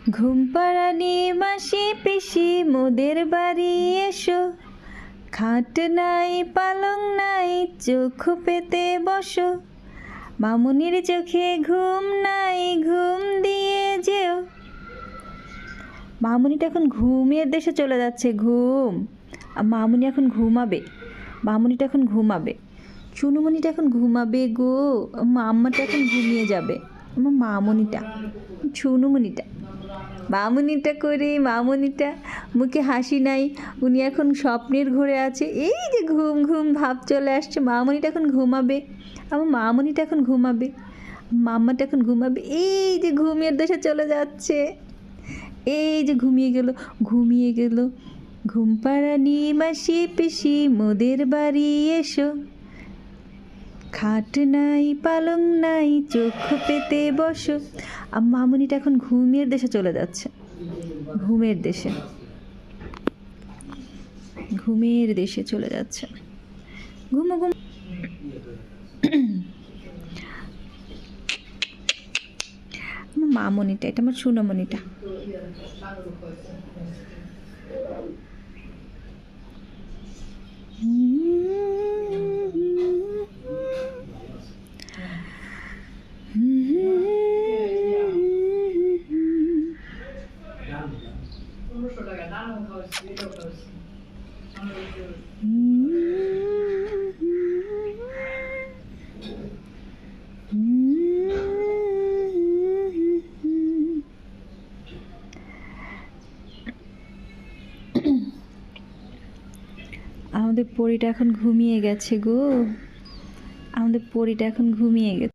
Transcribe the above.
ঘুম পাড়ানি মাসি পিসি মোদের বাড়ি এসো, খাট নাই পালং নাই চোখ পেতে বসো, মামুনির চোখে ঘুম নাই ঘুম দিয়ে যেও। মামুনিটা এখন ঘুমের দেশে চলে যাচ্ছে, ঘুম। মামুনি এখন ঘুমাবে, মামুনিটা এখন ঘুমাবে, চুনুমুনিটা এখন ঘুমাবে গো। মাম্মাটা এখন ঘুমিয়ে যাবে। আমার মামুনিটা, চুনুমুনিটা, মামুনিটা করে, মামুনিটা মুখে হাসি নাই, উনি এখন স্বপ্নের ঘরে আছে। এই যে ঘুম ঘুম ভাব চলে আসছে, মামুনিটা এখন ঘুমাবে, আমার মামুনিটা এখন ঘুমাবে, মাম্মাটা এখন ঘুমাবে। এই যে ঘুমের দেশে চলে যাচ্ছে, এই যে ঘুমিয়ে গেল, ঘুমিয়ে গেল। ঘুম পাড়ানি মাসি পিসি মোদের বাড়ি এসো, খাট নাই পালং নাই চোখ পেতে বসো। আর মামুনিটা এখন ঘুমের দেশে চলে যাচ্ছে, ঘুমের দেশে, ঘুমের দেশে চলে যাচ্ছে। ঘুমো ঘুম। আমার মামুনিটা, এটা আমার সোনামণিটা। আমাদের পরীটা এখন ঘুমিয়ে গেছে গো, আমাদের পরীটা এখন ঘুমিয়ে গেছে।